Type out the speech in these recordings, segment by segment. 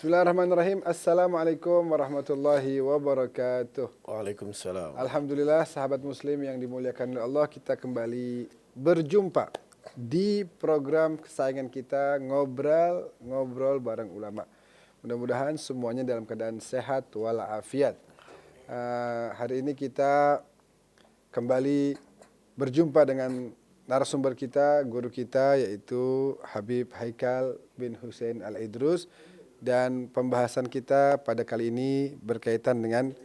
Bismillahirrahmanirrahim. Assalamualaikum warahmatullahi wabarakatuh. Waalaikumsalam. Alhamdulillah sahabat muslim yang dimuliakan oleh Allah, kita kembali berjumpa di program kesayangan kita, Ngobrol bareng ulama. Mudah-mudahan semuanya dalam keadaan sehat walafiat. Hari ini kita kembali berjumpa dengan narasumber kita, guru kita, yaitu Habib Haikal bin Hussein Al-Idrus. Dan pembahasan kita pada kali ini berkaitan dengan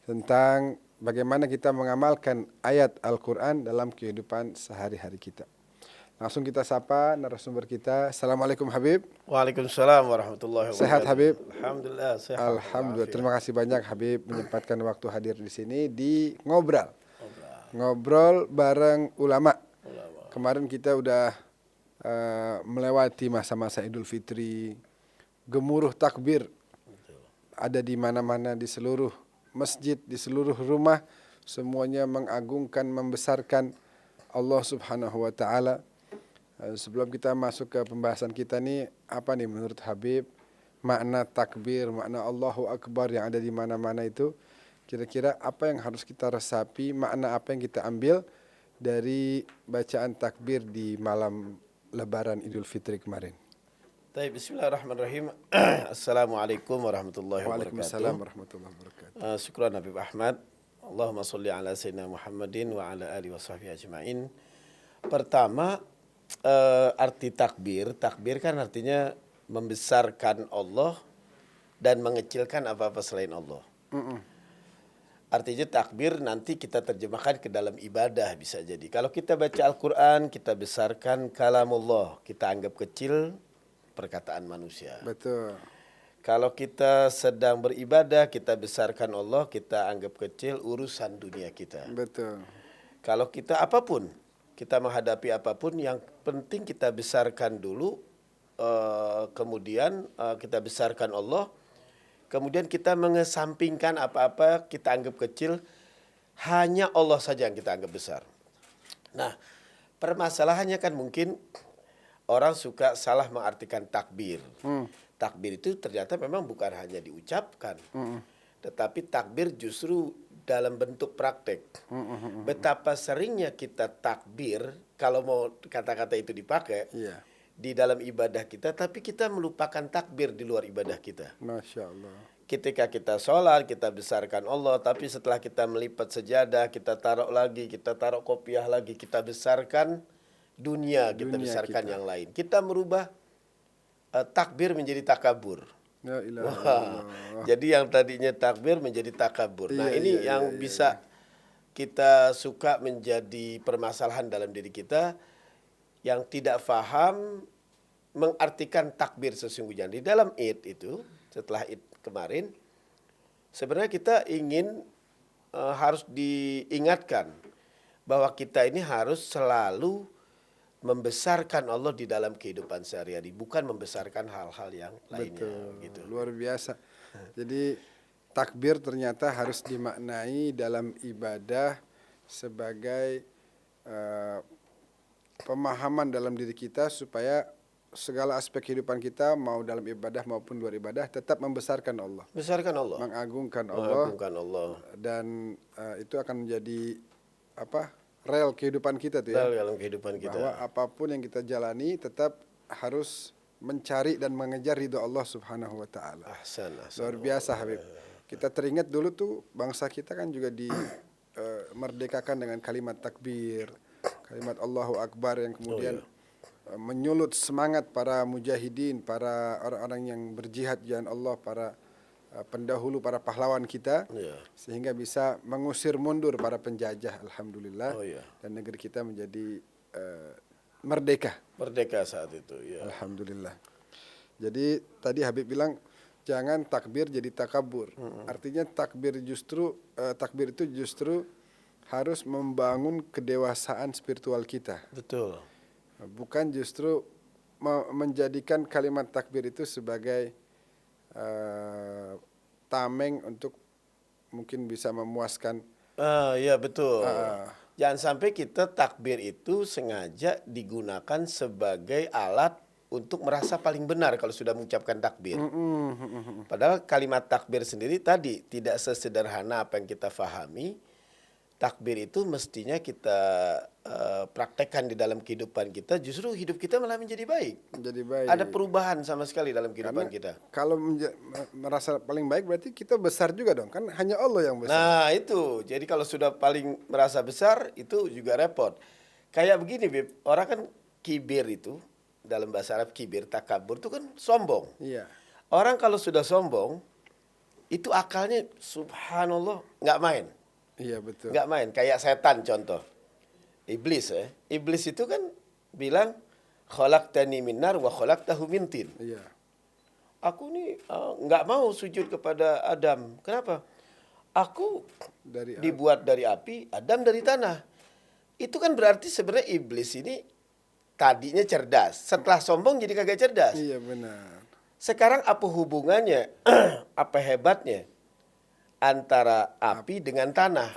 tentang bagaimana kita mengamalkan ayat Al-Quran dalam kehidupan sehari-hari kita. Langsung kita sapa narasumber kita. Assalamualaikum Habib. Waalaikumsalam warahmatullahi wabarakatuh. Sehat Habib? Alhamdulillah sehat. Alhamdulillah. Terima kasih banyak Habib menyempatkan waktu hadir di sini di Ngobrol bareng ulama. Kemarin kita udah melewati masa-masa Idul Fitri. Gemuruh takbir ada di mana-mana, di seluruh masjid, di seluruh rumah, semuanya mengagungkan, membesarkan Allah Subhanahu wa taala. Sebelum kita masuk ke pembahasan kita nih, apa nih menurut Habib makna takbir, makna Allahu Akbar yang ada di mana-mana itu? Kira-kira apa yang harus kita resapi, makna apa yang kita ambil dari bacaan takbir di malam Lebaran Idul Fitri kemarin? Baik, bismillahirrahmanirrahim. Assalamualaikum warahmatullahi wabarakatuh. Waalaikumsalam warahmatullahi wabarakatuh. Syukran Habib Ahmad. Allahumma salli ala sayyidina Muhammadin wa ala alihi wa sahbihi ajma'in. Pertama, arti takbir. Takbir kan artinya membesarkan Allah dan mengecilkan apa-apa selain Allah. Artinya takbir nanti kita terjemahkan ke dalam ibadah bisa jadi. Kalau kita baca Al-Quran, kita besarkan kalamullah. Kita anggap kecil perkataan manusia. Betul. Kalau kita sedang beribadah, kita besarkan Allah, kita anggap kecil urusan dunia kita. Betul. Kalau kita apapun, kita menghadapi apapun, yang penting kita besarkan dulu, kemudian kita besarkan Allah, kemudian kita mengesampingkan apa-apa kita anggap kecil, hanya Allah saja yang kita anggap besar. Nah, permasalahannya kan mungkin orang suka salah mengartikan takbir. Takbir itu ternyata memang bukan hanya diucapkan, tetapi takbir justru dalam bentuk praktek. Betapa seringnya kita takbir, kalau mau kata-kata itu dipakai, di dalam ibadah kita, tapi kita melupakan takbir di luar ibadah kita. Masya Allah. Ketika kita sholat, kita besarkan Allah, tapi setelah kita melipat sejadah, kita taruh lagi, kita taruh kopiah lagi, kita besarkan dunia kita besarkan kita. Yang lain. Kita merubah takbir menjadi takabur. La ilaha illallah. Jadi yang tadinya takbir menjadi takabur. Nah ini yang bisa kita suka menjadi permasalahan dalam diri kita, yang tidak faham mengartikan takbir sesungguhnya. Di dalam Id itu, setelah Id kemarin, sebenarnya kita ingin harus diingatkan bahwa kita ini harus selalu membesarkan Allah di dalam kehidupan sehari-hari, bukan membesarkan hal-hal yang lainnya. Betul, gitu. Luar biasa. Jadi takbir ternyata harus dimaknai dalam ibadah sebagai pemahaman dalam diri kita, supaya segala aspek kehidupan kita, mau dalam ibadah maupun luar ibadah, tetap membesarkan Allah. Besarkan Allah. Mengagungkan Allah. Mengagungkan Allah. Dan itu akan menjadi rel kehidupan kita tuh ya. Rel dalam kehidupan kita. Bahwa apapun yang kita jalani tetap harus mencari dan mengejar ridho Allah Subhanahu wa taala. Ahsan. Luar biasa Habib. Kita teringat dulu tuh bangsa kita kan juga merdekakan dengan kalimat takbir, kalimat Allahu Akbar, yang kemudian menyulut semangat para mujahidin, para orang-orang yang berjihad di jalan Allah, para pendahulu, para pahlawan kita, sehingga bisa mengusir mundur para penjajah. Alhamdulillah. Dan negeri kita menjadi merdeka saat itu. Alhamdulillah. Jadi tadi Habib bilang jangan takbir jadi takabur. Artinya takbir itu justru harus membangun kedewasaan spiritual kita. Betul. Bukan justru menjadikan kalimat takbir itu sebagai tameng untuk mungkin bisa memuaskan. Ya betul. Jangan sampai kita takbir itu sengaja digunakan sebagai alat untuk merasa paling benar kalau sudah mengucapkan takbir. Padahal kalimat takbir sendiri tadi tidak sesederhana apa yang kita fahami. Takbir itu mestinya kita praktekkan di dalam kehidupan kita, justru hidup kita malah menjadi baik. Jadi baik. Ada perubahan sama sekali dalam kehidupan Karena kita. kalau merasa paling baik berarti kita besar juga dong. Kan hanya Allah yang besar. Nah itu, jadi kalau sudah paling merasa besar itu juga repot. Kayak begini Bib, orang kan kibir itu, dalam bahasa Arab kibir, takabur itu kan sombong. Iya. Orang kalau sudah sombong, itu akalnya subhanallah nggak main. Iya betul. Nggak main, kayak setan contoh. Iblis ya. Iblis itu kan bilang, khalaqtani min nar wa khalaqtahu min tin. Iya. Aku nih nggak mau sujud kepada Adam. Kenapa? Aku Dari dibuat dari api, Adam dari tanah. Itu kan berarti sebenarnya iblis ini tadinya cerdas. Setelah sombong jadi kagak cerdas. Iya benar. Sekarang apa hubungannya? Apa hebatnya antara api dengan tanah?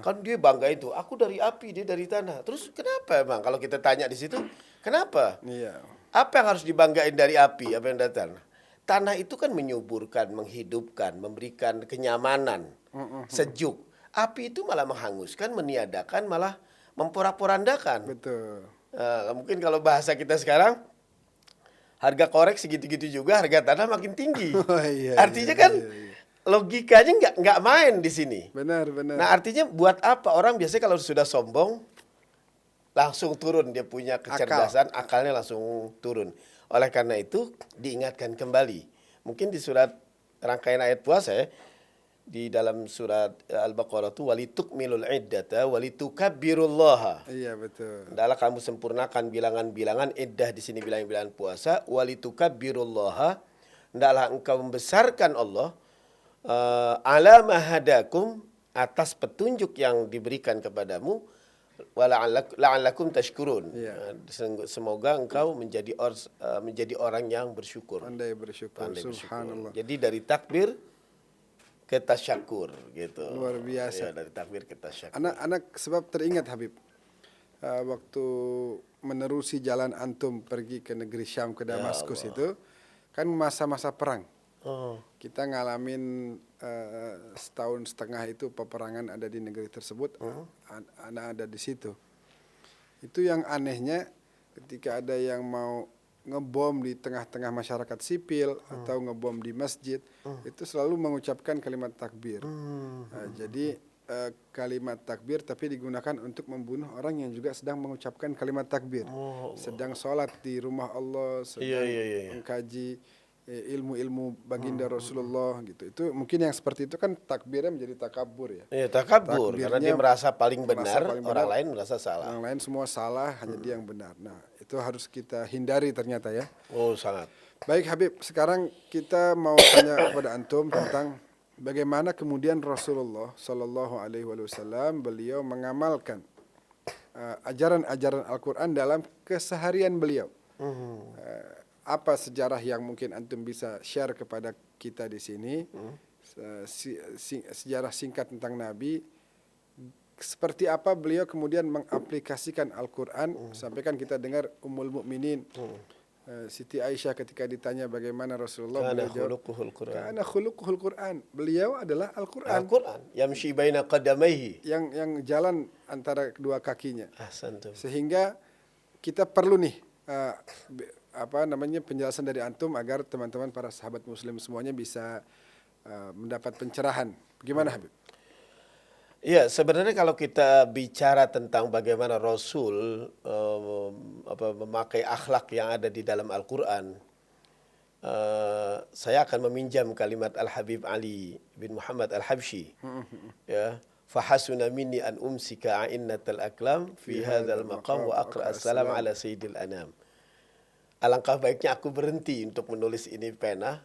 Kan dia bangga itu. Aku dari api, dia dari tanah. Terus kenapa emang? Kalau kita tanya di situ, kenapa? Iya. Apa yang harus dibanggain dari api? Apa yang dari tanah? Tanah itu kan menyuburkan, menghidupkan, memberikan kenyamanan, sejuk. Api itu malah menghanguskan, meniadakan, malah memporak-porandakan. Betul. Mungkin kalau bahasa kita sekarang, harga korek segitu-gitu juga, harga tanah makin tinggi. Oh, iya, Artinya iya, kan iya. logikanya nggak main di sini. Benar, benar. Nah artinya buat apa orang biasanya kalau sudah sombong langsung turun, dia punya kecerdasan, akalnya langsung turun. Oleh karena itu diingatkan kembali. Mungkin di surat rangkaian ayat puasa ya, di dalam surat Al-Baqarah itu walitukmilul iddata walitukabbirullaha. Iya betul. Hendaklah kamu sempurnakan bilangan-bilangan iddah, di sini bilangan-bilangan puasa, walitukabbirullaha, hendaklah engkau membesarkan Allah ala ma hadakum, atas petunjuk yang diberikan kepadamu, la'allakum tashkurun. Iya. Semoga engkau menjadi orang yang bersyukur. Pandai bersyukur. Pandai bersyukur. Subhanallah. Jadi dari takbir ke tasyakur gitu. Luar biasa. Ya, dari takbir ke tasyakur. Anak-anak sebab teringat Habib, waktu menerusi jalan antum pergi ke negeri Syam, ke Damaskus itu, kan masa-masa perang. Oh. Kita ngalamin setahun setengah itu peperangan ada di negeri tersebut, anak ada di situ. Itu yang anehnya ketika ada yang mau ngebom di tengah-tengah masyarakat sipil atau ngebom di masjid, itu selalu mengucapkan kalimat takbir. Jadi kalimat takbir tapi digunakan untuk membunuh orang yang juga sedang mengucapkan kalimat takbir. Sedang sholat di rumah Allah, sedang mengkaji ilmu-ilmu baginda Rasulullah gitu. Itu mungkin yang seperti itu kan takbirnya menjadi takabur ya. Iya, takabur karena dia merasa paling benar, orang lain merasa salah. Orang lain semua salah, hanya dia yang benar. Nah, itu harus kita hindari ternyata ya. Oh, sangat. Baik Habib, sekarang kita mau tanya kepada antum tentang bagaimana kemudian Rasulullah Shallallahu Alaihi Wasallam beliau mengamalkan ajaran-ajaran Al-Quran dalam keseharian beliau. Apa sejarah yang mungkin antum bisa share kepada kita di sini? Sejarah singkat tentang Nabi. Seperti apa beliau kemudian mengaplikasikan Al-Quran? Sampai kan kita dengar Ummul Mukminin Siti Aisyah ketika ditanya bagaimana Rasulullah, beliau jawab, "Kana khuluquhul Quran." Beliau adalah Al-Quran. Al-Quran yamshi baina qadamaihi. Yang jalan antara kedua kakinya. Ahsantum. Sehingga kita perlu nih penjelasan dari antum agar teman-teman para sahabat muslim semuanya bisa mendapat pencerahan. Bagaimana Habib? Iya, sebenarnya kalau kita bicara tentang bagaimana Rasul memakai akhlak yang ada di dalam Al-Quran, saya akan meminjam kalimat Al-Habib Ali bin Muhammad Al-Habsyi. Ya, fahasuna minni an umsika a'innatal aklam fi hadzal maqam wa aqra as-salam ala sayyidil anam. Alangkah baiknya aku berhenti untuk menulis ini pena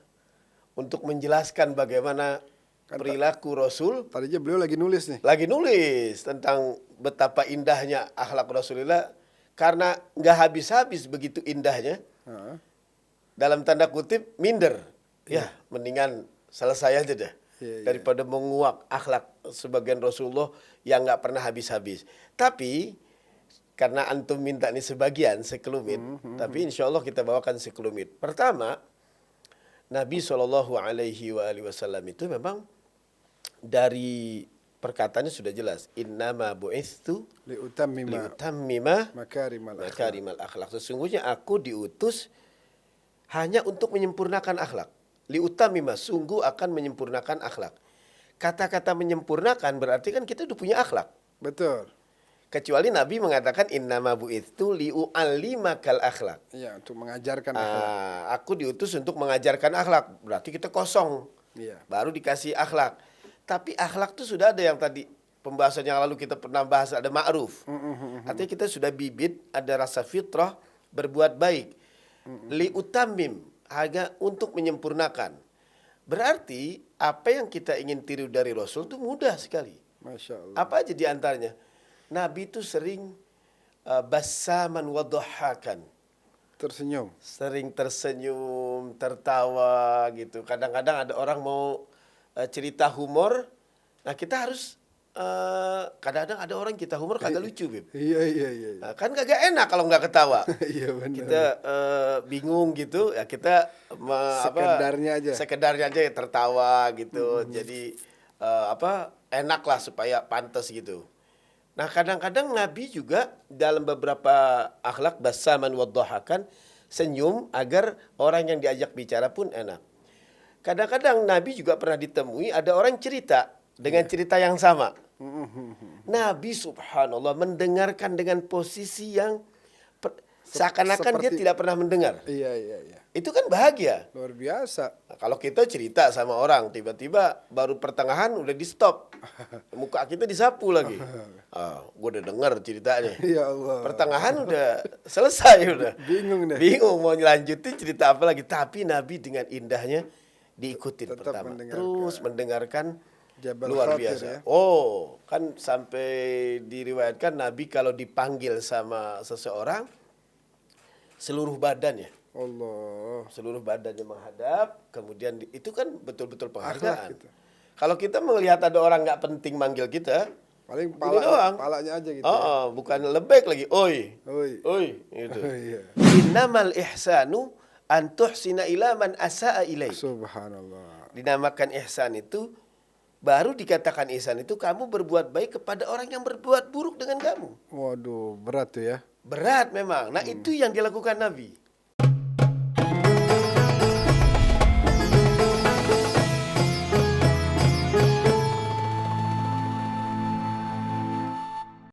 untuk menjelaskan bagaimana perilaku Rasul. Tadinya beliau lagi nulis nih. Lagi nulis tentang betapa indahnya akhlak Rasulullah, karena nggak habis-habis begitu indahnya. Dalam tanda kutip minder. Ya, mendingan selesai aja deh. Daripada menguak akhlak sebagian Rasulullah yang nggak pernah habis-habis. Tapi karena antum minta nih sebagian sekelumit, tapi insya Allah kita bawakan sekelumit. Pertama, Nabi SAW itu memang dari perkataannya sudah jelas. Innama bu'ithu liutammima makarimal akhlak. Sesungguhnya aku diutus hanya untuk menyempurnakan akhlak. Liutammima, sungguh akan menyempurnakan akhlak. Kata-kata menyempurnakan berarti kan kita udah punya akhlak. Betul. Kecuali Nabi mengatakan innama bu'ithu liu'allimakal akhlak. Iya, untuk mengajarkan akhlak. Aku diutus untuk mengajarkan akhlak. Berarti kita kosong. Iya. Baru dikasih akhlak. Tapi akhlak itu sudah ada yang tadi pembahasan yang lalu kita pernah bahas, ada ma'ruf. Artinya kita sudah bibit, ada rasa fitrah berbuat baik. Liutammim, hanya untuk menyempurnakan. Berarti apa yang kita ingin tiru dari Rasul itu mudah sekali. Masya Allah. Apa aja di antaranya? Nabi itu sering bassaman wa dhahakan. Tersenyum. Sering tersenyum, tertawa gitu. Kadang-kadang ada orang mau cerita humor, nah kita harus kadang-kadang ada orang kita humor kagak lucu, Bib. Iya. Nah, kan kagak enak kalau nggak ketawa. Iya benar. Kita bingung gitu, ya kita sekedarnya aja ya tertawa gitu. Jadi enak lah supaya pantas gitu. Nah kadang-kadang Nabi juga dalam beberapa akhlak bassaman wa dhahakan, senyum agar orang yang diajak bicara pun enak. Kadang-kadang Nabi juga pernah ditemui ada orang cerita dengan cerita yang sama. Nabi subhanallah mendengarkan dengan posisi yang seakan-akan dia tidak pernah mendengar. Iya. Itu kan bahagia. Luar biasa. Nah, kalau kita cerita sama orang, tiba-tiba baru pertengahan udah di stop. Muka kita disapu lagi. Gue udah dengar ceritanya. Ya Allah. Pertengahan udah selesai udah. Bingung deh. Bingung mau ngelanjutin cerita apa lagi. Tapi Nabi dengan indahnya diikutin Tetap pertama. mendengarkan. Terus mendengarkan Jabal luar Khatir, biasa. ya. Oh, kan sampai diriwayatkan Nabi kalau dipanggil sama seseorang, seluruh badannya. Allah. Seluruh badannya menghadap, kemudian itu kan betul-betul penghargaan. Akhlak gitu. Kalau kita melihat ada orang nggak penting manggil kita, Paling gini doang. palanya aja gitu. Bukan lebek lagi, oi, gitu. Iya. Innamal ihsanu an tuhsina ila man asaa ilaik. Subhanallah. Dinamakan ihsan itu, baru dikatakan ihsan itu kamu berbuat baik kepada orang yang berbuat buruk dengan kamu. Waduh, berat tuh ya. Berat memang. Nah itu yang dilakukan Nabi.